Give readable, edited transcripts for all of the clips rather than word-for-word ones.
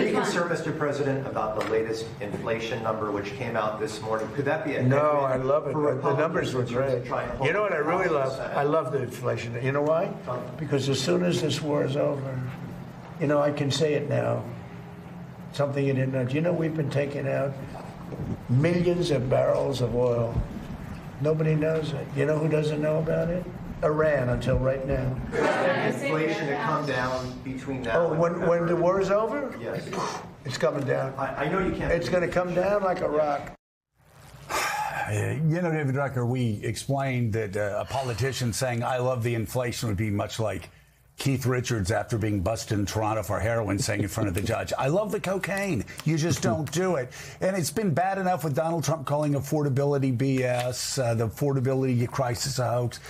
you concerned, Mr. President, about the latest inflation number which came out this morning? Could that be a No, I love it. The numbers were great. You know what I really love? I love the inflation. You know why? Because as soon as this war is over, you know, I can say it now. Something you didn't know. Do you know we've been taking out millions of barrels of oil? Nobody knows it. You know who doesn't know about it? Iran, until right now. Inflation to come down between now and when the war is over? Yes. It's coming down. I know you can't. It's going to come down like a rock. You know, David Drucker, we explained that a politician saying, I love the inflation would be much like Keith Richards after being busted in Toronto for heroin saying in front of the judge, I love the cocaine. You just don't do it. And it's been bad enough with Donald Trump calling affordability BS, the affordability crisis a hoax.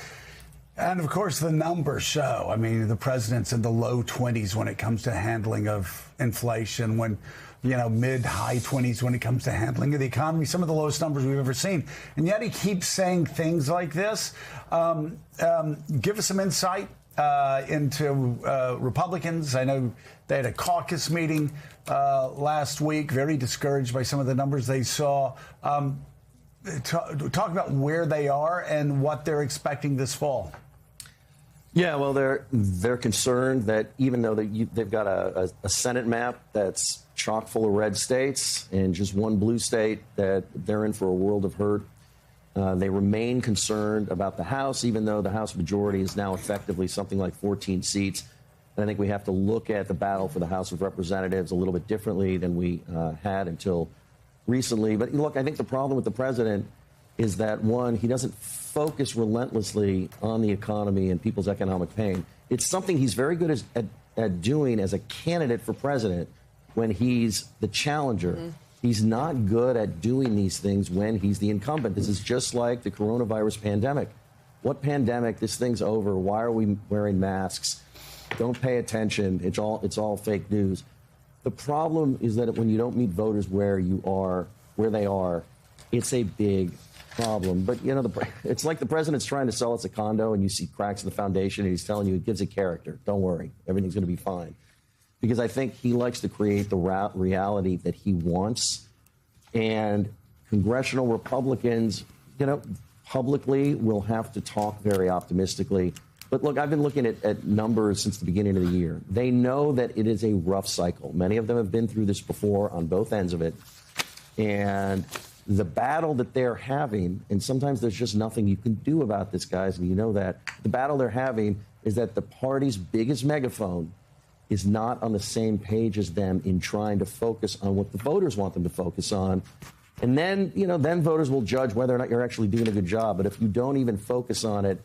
And, of course, the numbers show. I mean, the president's in the low 20s when it comes to handling of inflation, when, you know, mid-high 20s when it comes to handling of the economy, some of the lowest numbers we've ever seen. And yet he keeps saying things like this. Give us some insight into Republicans. I know they had a caucus meeting last week, very discouraged by some of the numbers they saw. Talk about where they are and what they're expecting this fall. Yeah, well, they're concerned that even though they've got a Senate map that's chock full of red states and just one blue state, that they're in for a world of hurt. They remain concerned about the House, even though the House majority is now effectively something like 14 seats. And I think we have to look at the battle for the House of Representatives a little bit differently than we had until recently. But look, I think the problem with the president is that, one, he doesn't focus relentlessly on the economy and people's economic pain. It's something he's very good at doing as a candidate for president when he's the challenger. Mm-hmm. He's not good at doing these things when he's the incumbent. This is just like the coronavirus pandemic. What pandemic? This thing's over. Why are we wearing masks? Don't pay attention. It's all fake news. The problem is that when you don't meet voters where they are, it's a big problem. But, you know, it's like the president's trying to sell us a condo and you see cracks in the foundation and he's telling you it gives it character. Don't worry. Everything's going to be fine. Because I think he likes to create the reality that he wants. And congressional Republicans, you know, publicly will have to talk very optimistically. But look, I've been looking at numbers since the beginning of the year. They know that it is a rough cycle. Many of them have been through this before on both ends of it. And the battle that they're having, and sometimes there's just nothing you can do about this, guys, and you know that. The battle they're having is that the party's biggest megaphone is not on the same page as them in trying to focus on what the voters want them to focus on. And then, you know, then voters will judge whether or not you're actually doing a good job. But if you don't even focus on it,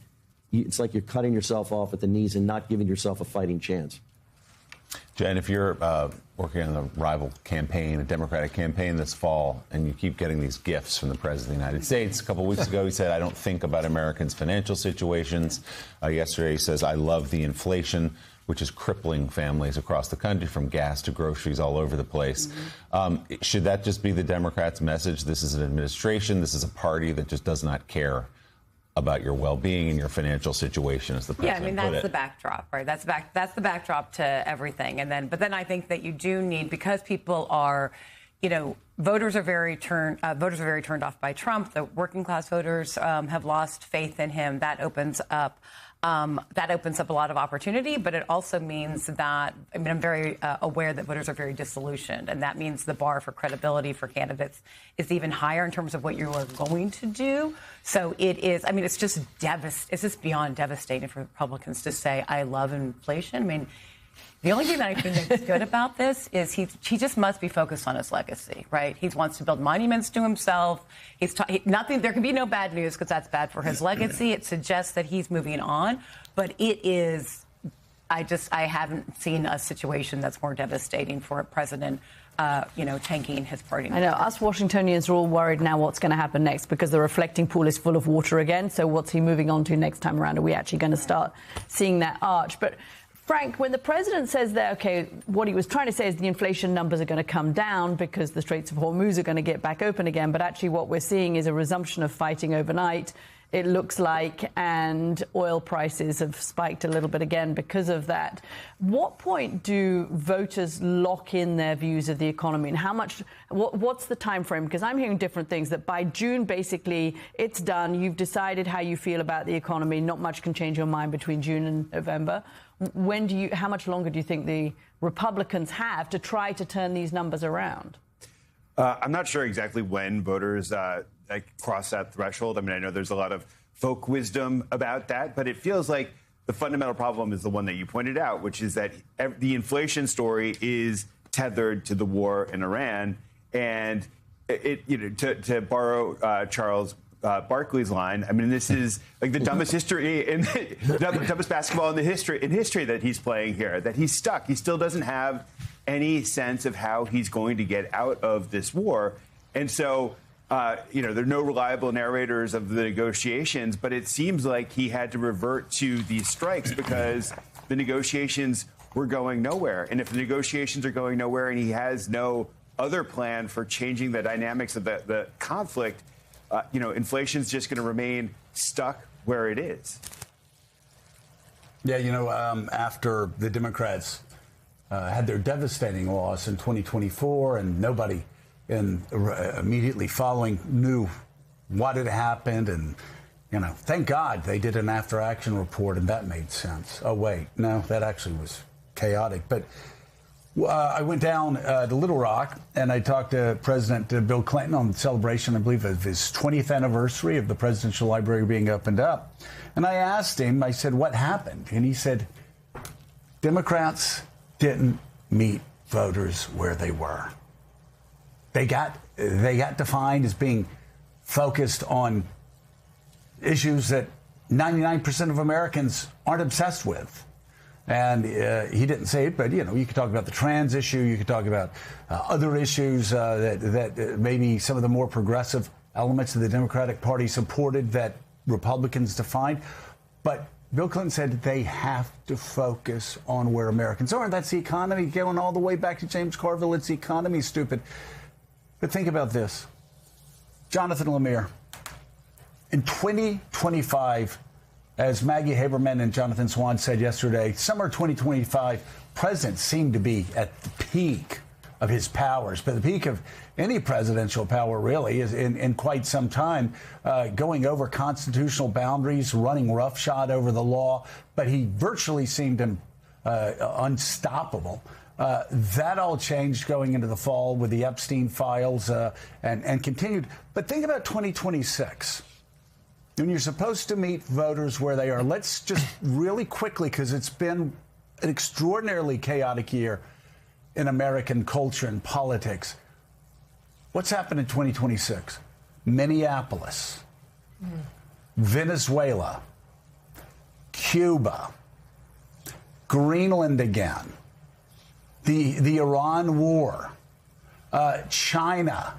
it's like you're cutting yourself off at the knees and not giving yourself a fighting chance. Jen, if you're working on a rival campaign, a Democratic campaign this fall, and you keep getting these gifts from the President of the United States, a couple of weeks ago he said, I don't think about Americans' financial situations. Yesterday he says, I love the inflation, which is crippling families across the country, from gas to groceries all over the place. Mm-hmm. Should that just be the Democrats' message? This is an administration, this is a party that just does not care about your well-being and your financial situation, as the president put it. Yeah, I mean, that's the backdrop, right? That's the backdrop to everything. But then I think that you do need, because people are, you know, voters are very turned off by Trump. The working class voters have lost faith in him. That opens up a lot of opportunity, but it also means that, I mean, I'm very aware that voters are very disillusioned, and that means the bar for credibility for candidates is even higher in terms of what you are going to do. So it is, I mean, it's just beyond devastating for Republicans to say, I love inflation. I mean, the only thing that I think that's good about this is he just must be focused on his legacy, right? He wants to build monuments to himself. There can be no bad news because that's bad for his legacy. It suggests that he's moving on, but it is. I haven't seen a situation that's more devastating for a president, tanking his party. I know us Washingtonians are all worried now what's going to happen next, because the reflecting pool is full of water again. So what's he moving on to next time around? Are we actually going to start seeing that arch? But Frank, when the president says that, OK, what he was trying to say is the inflation numbers are going to come down because the Straits of Hormuz are going to get back open again. But actually what we're seeing is a resumption of fighting overnight. it looks like, and oil prices have spiked a little bit again because of that. What point do voters lock in their views of the economy, and how much? What's the time frame? Because I'm hearing different things. That by June, basically, it's done. You've decided how you feel about the economy. Not much can change your mind between June and November. How much longer do you think the Republicans have to try to turn these numbers around? I'm not sure exactly when voters cross that threshold. I mean, I know there's a lot of folk wisdom about that, but it feels like the fundamental problem is the one that you pointed out, which is that the inflation story is tethered to the war in Iran. And to borrow Charles Barkley's line, I mean, this is like the dumbest the dumbest basketball in history that he's playing here, that he's stuck. He still doesn't have any sense of how he's going to get out of this war. And so, there are no reliable narrators of the negotiations, but it seems like he had to revert to these strikes because the negotiations were going nowhere. And if the negotiations are going nowhere and he has no other plan for changing the dynamics of the conflict, inflation's just going to remain stuck where it is. Yeah, after the Democrats had their devastating loss in 2024 and nobody immediately following knew what had happened, and thank God they did an after action report and that made sense. Oh wait, no, that actually was chaotic. But I went down to Little Rock and I talked to President Bill Clinton on the celebration, I believe, of his 20th anniversary of the Presidential Library being opened up. And I asked him, I said, what happened? And he said, Democrats didn't meet voters where they were. They got defined as being focused on issues that 99% of Americans aren't obsessed with. And he didn't say it, but, you could talk about the trans issue. You could talk about other issues that maybe some of the more progressive elements of the Democratic Party supported that Republicans defined. But Bill Clinton said they have to focus on where Americans are. And that's the economy, going all the way back to James Carville. It's the economy, stupid. But think about this. Jonathan Lemire, in 2025, as Maggie Haberman and Jonathan Swan said yesterday, summer 2025, presidents seem to be at the peak of his powers, but the peak of any presidential power really is in quite some time, going over constitutional boundaries, running roughshod over the law, but he virtually seemed unstoppable. That all changed going into the fall with the Epstein files and continued. But think about 2026. When you're supposed to meet voters where they are, let's just really quickly, because it's been an extraordinarily chaotic year in American culture and politics. What's happened in 2026? Minneapolis, Venezuela, Cuba, Greenland again, the Iran war, China,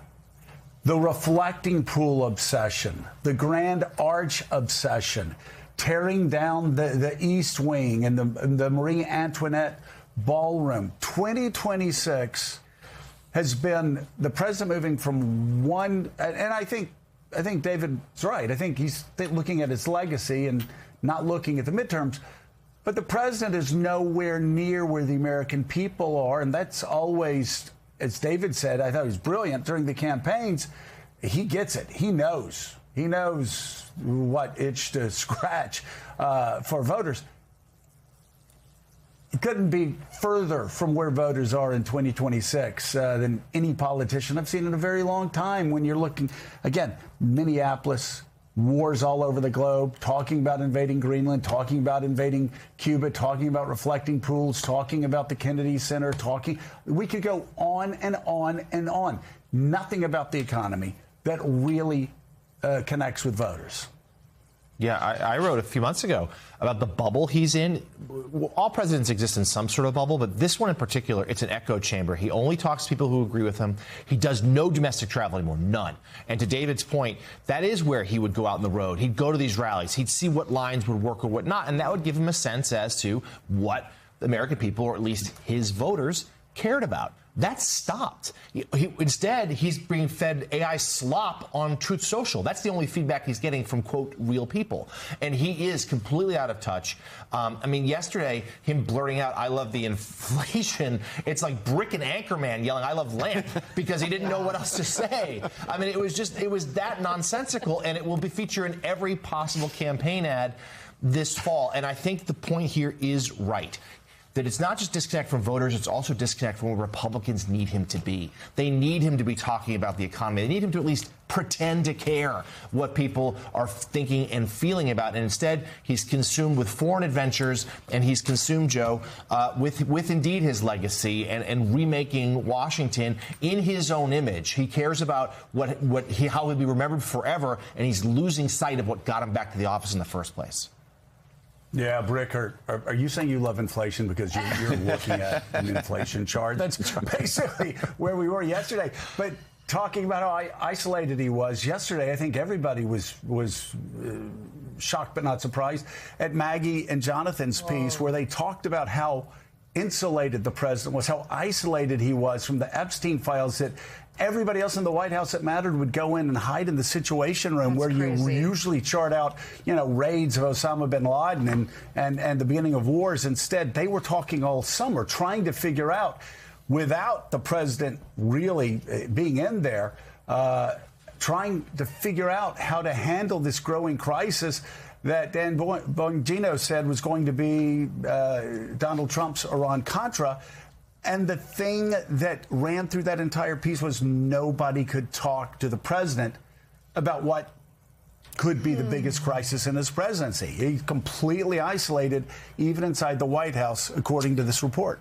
the reflecting pool obsession, the Grand Arch obsession, tearing down the East Wing and the Marie Antoinette Ballroom. 2026 has been the president moving from one, and I think David's right. I think he's looking at his legacy and not looking at the midterms. But the president is nowhere near where the American people are, and that's always, as David said, I thought it was brilliant during the campaigns. He gets it. He knows. He knows what itch to scratch for voters. It couldn't be further from where voters are in 2026 than any politician I've seen in a very long time. When you're looking, again, Minneapolis, wars all over the globe, talking about invading Greenland, talking about invading Cuba, talking about reflecting pools, talking about the Kennedy Center, we could go on and on and on. Nothing about the economy that really connects with voters. Yeah, I wrote a few months ago about the bubble he's in. All presidents exist in some sort of bubble, but this one in particular, it's an echo chamber. He only talks to people who agree with him. He does no domestic travel anymore, none. And to David's point, that is where he would go out on the road. He'd go to these rallies. He'd see what lines would work or what not, and that would give him a sense as to what the American people, or at least his voters, cared about. That's stopped. Instead, he's being fed AI slop on Truth Social. That's the only feedback he's getting from, quote, real people. And he is completely out of touch. I mean, yesterday, him blurting out, I love the inflation, it's like Brick and Anchorman yelling, I love lamp, because he didn't know what else to say. I mean, it was that nonsensical, and it will be featured in every possible campaign ad this fall. And I think the point here is right. That it's not just disconnect from voters, it's also disconnect from where Republicans need him to be. They need him to be talking about the economy. They need him to at least pretend to care what people are thinking and feeling about. And instead, he's consumed with foreign adventures, and he's consumed, Joe, with indeed his legacy and remaking Washington in his own image. He cares about how he'll be remembered forever, and he's losing sight of what got him back to the office in the first place. Yeah, Brick, are you saying you love inflation because you're looking at an inflation chart? That's basically where we were yesterday. But talking about how isolated he was yesterday, I think everybody was shocked but not surprised at Maggie and Jonathan's piece where they talked about how insulated the president was, how isolated he was from the Epstein files, that everybody else in the White House that mattered would go in and hide in the Situation Room. That's where crazy. You usually chart out, raids of Osama bin Laden and the beginning of wars. Instead, they were talking all summer, trying to figure out, without the president really being in there, trying to figure out how to handle this growing crisis that Dan Bongino said was going to be Donald Trump's Iran-Contra. And the thing that ran through that entire piece was nobody could talk to the president about what could be the biggest crisis in his presidency. He's completely isolated, even inside the White House, according to this report.